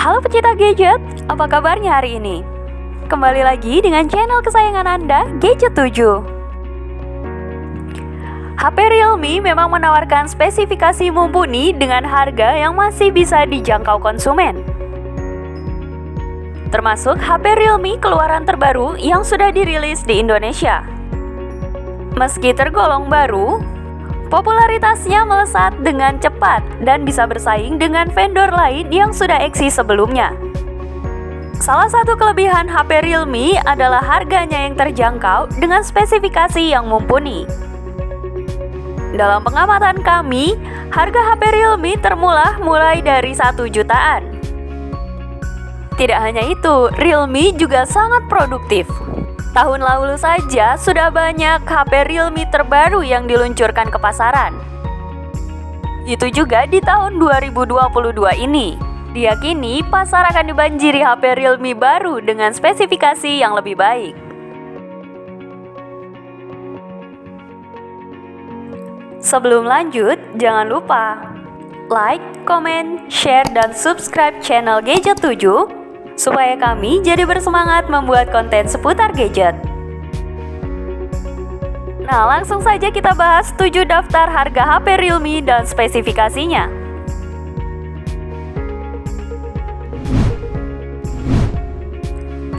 Halo pecinta gadget, apa kabarnya hari ini? Kembali lagi dengan channel kesayangan Anda, Gadget 7. HP Realme memang menawarkan spesifikasi mumpuni dengan harga yang masih bisa dijangkau konsumen. Termasuk HP Realme keluaran terbaru yang sudah dirilis di Indonesia. Meski tergolong baru, popularitasnya melesat dengan cepat dan bisa bersaing dengan vendor lain yang sudah eksis sebelumnya. Salah satu kelebihan HP Realme adalah harganya yang terjangkau dengan spesifikasi yang mumpuni. Dalam pengamatan kami, harga HP Realme termurah mulai dari 1 jutaan. Tidak hanya itu, Realme juga sangat produktif. Tahun lalu saja sudah banyak HP Realme terbaru yang diluncurkan ke pasaran. Itu juga di tahun 2022 ini. Diyakini pasar akan dibanjiri HP Realme baru dengan spesifikasi yang lebih baik. Sebelum lanjut, jangan lupa like, comment, share, dan subscribe channel Gadget 7 supaya kami jadi bersemangat membuat konten seputar gadget. Nah, langsung saja kita bahas 7 daftar harga HP Realme dan spesifikasinya.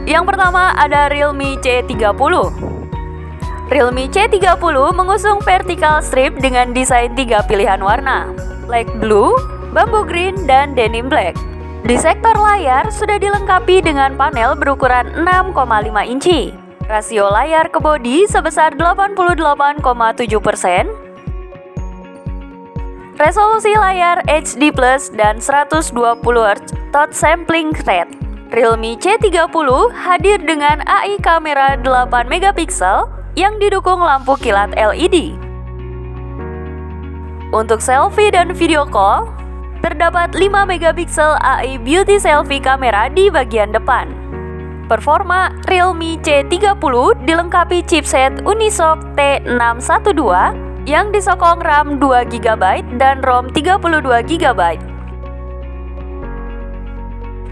Yang pertama ada Realme C30. Realme C30 mengusung vertical strip dengan desain 3 pilihan warna, light blue, bamboo green, dan denim black. Di sektor layar sudah dilengkapi dengan panel berukuran 6,5 inci. Rasio layar ke bodi sebesar 88,7%. Resolusi layar HD+ dan 120Hz touch sampling rate. Realme C30 hadir dengan AI kamera 8 MP yang didukung lampu kilat LED. Untuk selfie dan video call, terdapat 5 MP AI Beauty Selfie kamera di bagian depan. Performa Realme C30 dilengkapi chipset Unisoc T612 yang disokong RAM 2GB dan ROM 32GB.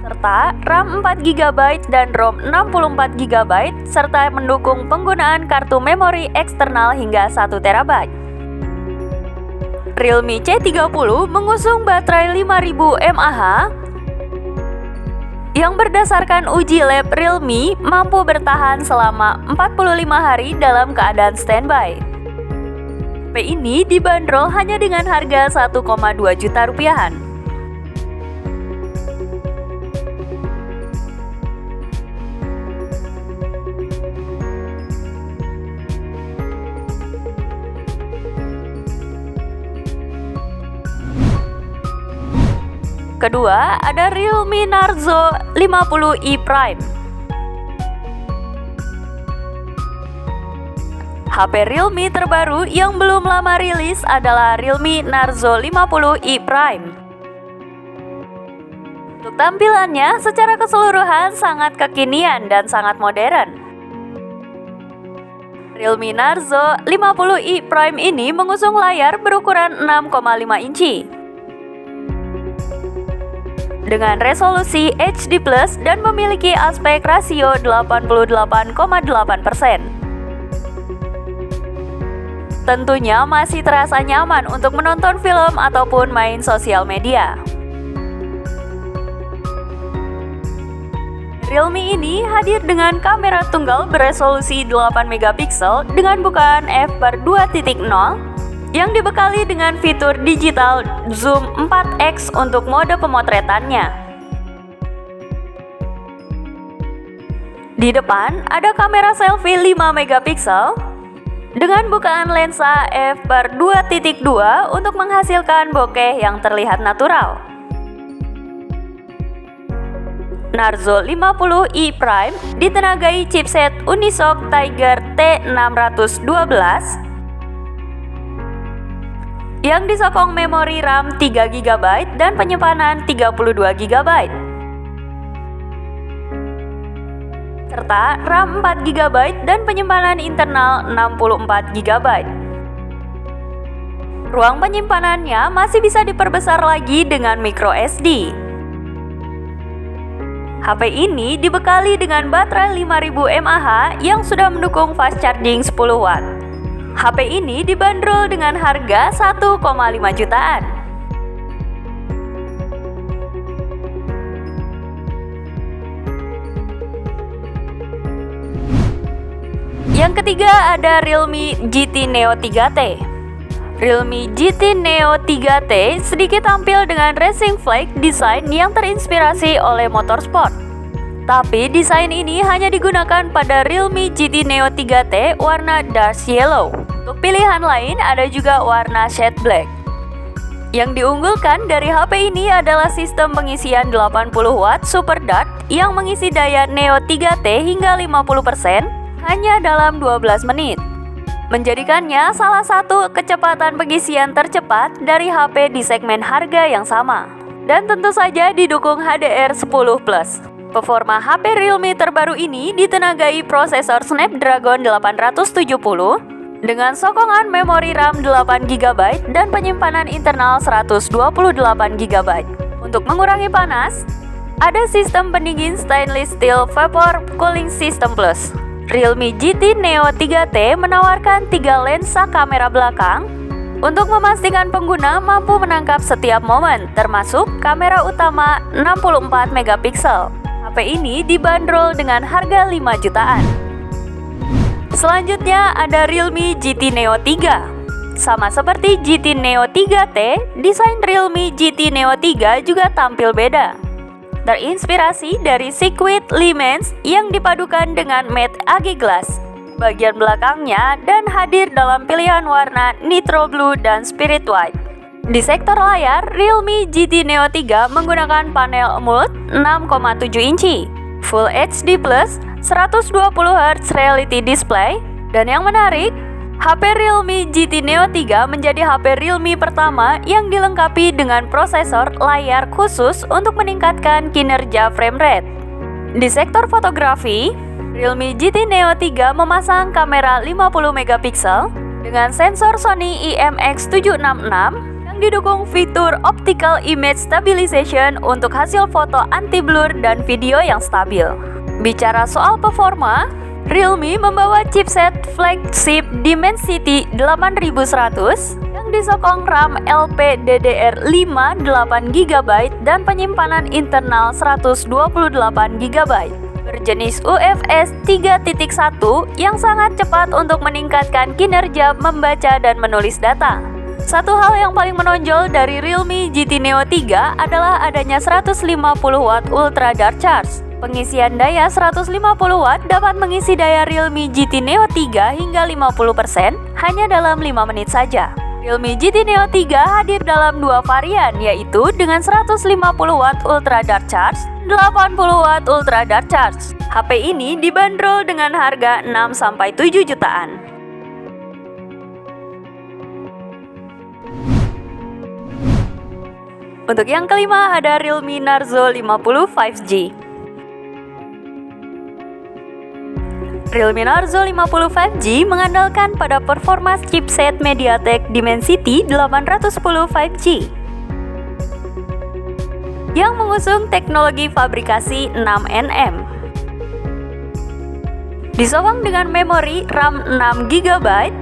Serta RAM 4GB dan ROM 64GB serta mendukung penggunaan kartu memori eksternal hingga 1TB. Realme C30 mengusung baterai 5000 mAh yang berdasarkan uji lab Realme mampu bertahan selama 45 hari dalam keadaan standby. HP ini dibanderol hanya dengan harga 1,2 juta rupiahan. Kedua, ada Realme Narzo 50i Prime. HP Realme terbaru yang belum lama rilis adalah Realme Narzo 50i Prime. Untuk tampilannya, secara keseluruhan sangat kekinian dan sangat modern. Realme Narzo 50i Prime ini mengusung layar berukuran 6,5 inci. Dengan resolusi HD+ dan memiliki aspek rasio 88,8%. Tentunya masih terasa nyaman untuk menonton film ataupun main sosial media. Realme ini hadir dengan kamera tunggal beresolusi 8 MP dengan bukaan f/2.0 yang dibekali dengan fitur digital zoom 4x untuk mode pemotretannya. Di depan ada kamera selfie 5 MP dengan bukaan lensa f/2.2 untuk menghasilkan bokeh yang terlihat natural. Narzo 50i Prime ditenagai chipset Unisoc Tiger T612 yang disokong memori RAM 3GB dan penyimpanan 32GB. Serta RAM 4GB dan penyimpanan internal 64GB. Ruang penyimpanannya masih bisa diperbesar lagi dengan microSD. HP ini dibekali dengan baterai 5000 mAh yang sudah mendukung fast charging 10 watt. HP ini dibanderol dengan harga 1,5 jutaan. Yang ketiga ada Realme GT Neo 3T. Realme GT Neo 3T sedikit tampil dengan racing flag design yang terinspirasi oleh motorsport. Tapi desain ini hanya digunakan pada Realme GT Neo 3T warna dark yellow. Untuk pilihan lain ada juga warna shade black. Yang diunggulkan dari HP ini adalah sistem pengisian 80 watt Super Dart yang mengisi daya Neo 3T hingga 50% hanya dalam 12 menit. Menjadikannya salah satu kecepatan pengisian tercepat dari HP di segmen harga yang sama. Dan tentu saja didukung HDR10+. Performa HP Realme terbaru ini ditenagai prosesor Snapdragon 870 dengan sokongan memori RAM 8GB dan penyimpanan internal 128GB. Untuk mengurangi panas, ada sistem pendingin stainless steel Vapor Cooling System Plus. Realme GT Neo 3T menawarkan 3 lensa kamera belakang untuk memastikan pengguna mampu menangkap setiap momen, termasuk kamera utama 64 megapiksel. HP ini dibanderol dengan harga 5 jutaan. Selanjutnya ada Realme GT Neo 3. Sama seperti GT Neo 3T, desain Realme GT Neo 3 juga tampil beda. Terinspirasi dari Sequid Lemans yang dipadukan dengan matte AG glass bagian belakangnya dan hadir dalam pilihan warna Nitro Blue dan Spirit White. Di sektor layar, Realme GT Neo 3 menggunakan panel AMOLED 6,7 inci, Full HD+, 120Hz Reality Display, dan yang menarik, HP Realme GT Neo 3 menjadi HP Realme pertama yang dilengkapi dengan prosesor layar khusus untuk meningkatkan kinerja frame rate. Di sektor fotografi, Realme GT Neo 3 memasang kamera 50 megapiksel dengan sensor Sony IMX766 yang didukung fitur Optical Image Stabilization untuk hasil foto anti-blur dan video yang stabil. Bicara soal performa, Realme membawa chipset flagship Dimensity 8100 yang disokong RAM LPDDR5 8GB dan penyimpanan internal 128GB berjenis UFS 3.1 yang sangat cepat untuk meningkatkan kinerja membaca dan menulis data. Satu hal yang paling menonjol dari Realme GT Neo 3 adalah adanya 150 watt Ultra Dark Charge. Pengisian daya 150 watt dapat mengisi daya Realme GT Neo 3 hingga 50% hanya dalam 5 menit saja. Realme GT Neo 3 hadir dalam 2 varian, yaitu dengan 150 watt Ultra Dark Charge, 80 watt Ultra Dark Charge. HP ini dibanderol dengan harga 6-7 jutaan. Untuk yang kelima ada Realme Narzo 50 5G. Realme Narzo 50 5G mengandalkan pada performa chipset MediaTek Dimensity 810 5G yang mengusung teknologi fabrikasi 6nm. Disokong dengan memori RAM 6GB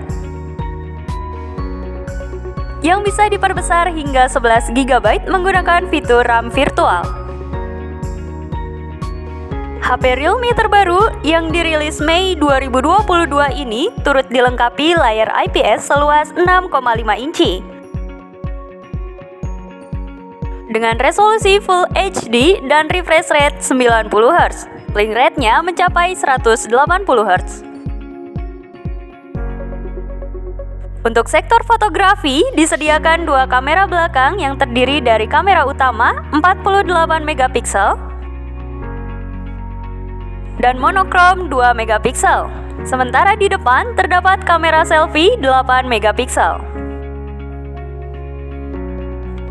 yang bisa diperbesar hingga 11GB menggunakan fitur RAM virtual. HP Realme terbaru yang dirilis Mei 2022 ini turut dilengkapi layar IPS seluas 6,5 inci. Dengan resolusi Full HD dan refresh rate 90Hz, playing rate-nya mencapai 180Hz. Untuk sektor fotografi, disediakan 2 kamera belakang yang terdiri dari kamera utama 48 megapiksel dan monokrom 2 megapiksel. Sementara di depan terdapat kamera selfie 8 megapiksel.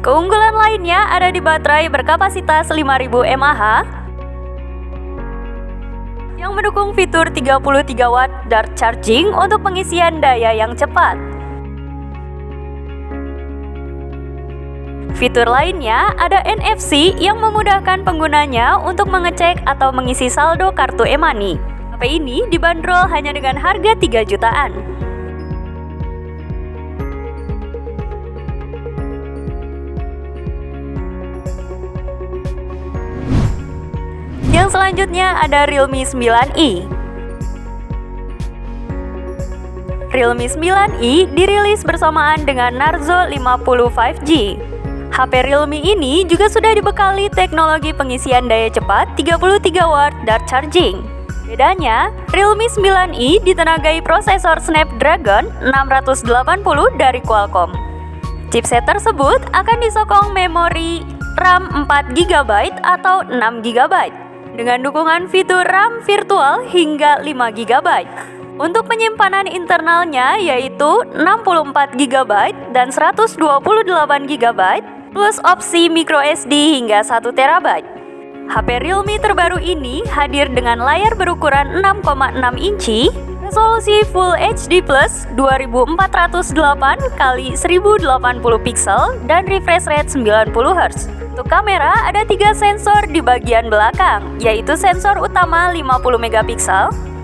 Keunggulan lainnya ada di baterai berkapasitas 5000 mAh yang mendukung fitur 33 watt Dart Charging untuk pengisian daya yang cepat. Fitur lainnya ada NFC yang memudahkan penggunanya untuk mengecek atau mengisi saldo kartu e-money. HP ini dibanderol hanya dengan harga 3 jutaan. Yang selanjutnya ada Realme 9i. Realme 9i dirilis bersamaan dengan Narzo 50 5G. HP Realme ini juga sudah dibekali teknologi pengisian daya cepat 33 watt dart charging. Bedanya, Realme 9i ditenagai prosesor Snapdragon 680 dari Qualcomm. Chipset tersebut akan disokong memori RAM 4GB atau 6GB dengan dukungan fitur RAM virtual hingga 5GB. Untuk penyimpanan internalnya yaitu 64GB dan 128GB plus opsi microSD hingga 1TB. HP Realme terbaru ini hadir dengan layar berukuran 6,6 inci, resolusi Full HD Plus 2408x1080 pixel dan refresh rate 90Hz. Untuk kamera ada 3 sensor di bagian belakang, yaitu sensor utama 50MP,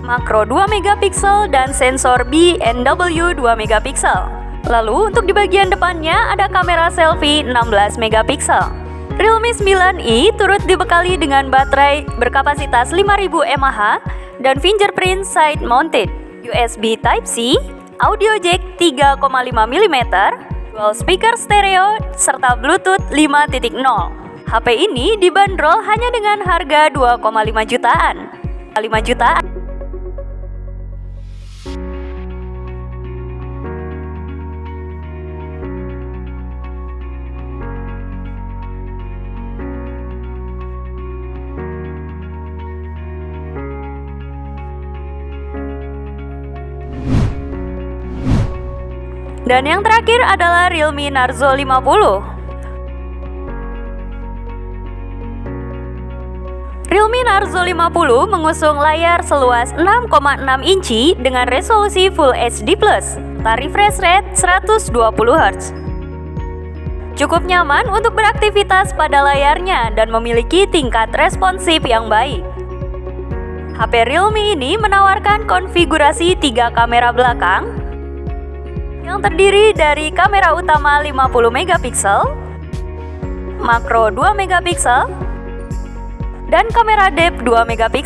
makro 2MP dan sensor B&W 2MP. Lalu untuk di bagian depannya ada kamera selfie 16MP. Realme 9i turut dibekali dengan baterai berkapasitas 5000 mAh dan fingerprint side mounted, USB Type-C, audio jack 3,5mm, dual speaker stereo, serta Bluetooth 5.0. HP ini dibanderol hanya dengan harga 2,5 jutaan. 5 jutaan. Dan yang terakhir adalah Realme Narzo 50. Realme Narzo 50 mengusung layar seluas 6,6 inci dengan resolusi Full HD+, refresh rate 120Hz. Cukup nyaman untuk beraktivitas pada layarnya dan memiliki tingkat responsif yang baik. HP Realme ini menawarkan konfigurasi 3 kamera belakang yang terdiri dari kamera utama 50MP, makro 2MP, dan kamera depth 2MP.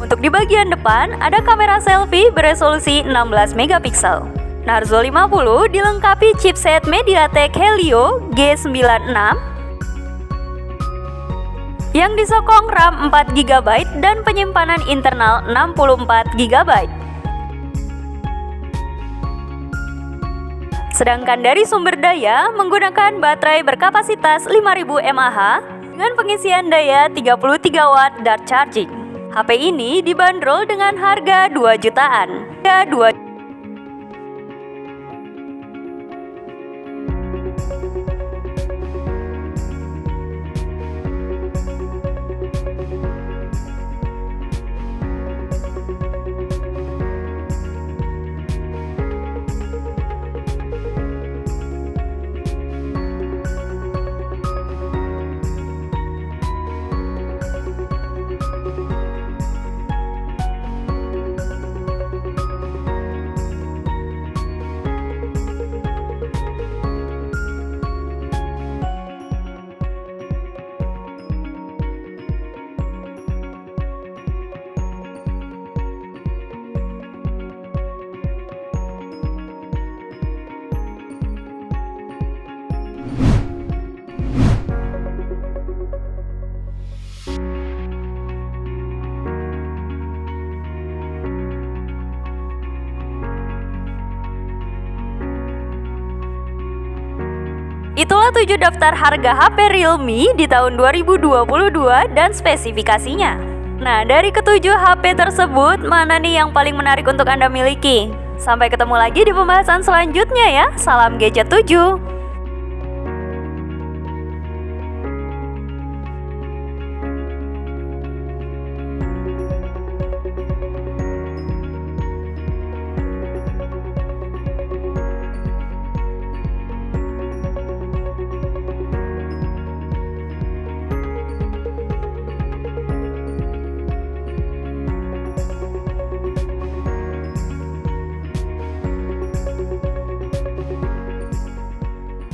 Untuk di bagian depan ada kamera selfie beresolusi 16MP. Narzo 50 dilengkapi chipset MediaTek Helio G96 yang disokong RAM 4GB dan penyimpanan internal 64GB. Sedangkan dari sumber daya menggunakan baterai berkapasitas 5000 mAh dengan pengisian daya 33 watt dart charging. HP ini dibanderol dengan harga 2 jutaan. Itulah 7 daftar harga HP Realme di tahun 2022 dan spesifikasinya. Nah, dari ketujuh HP tersebut, mana nih yang paling menarik untuk Anda miliki? Sampai ketemu lagi di pembahasan selanjutnya ya. Salam Gadget 7.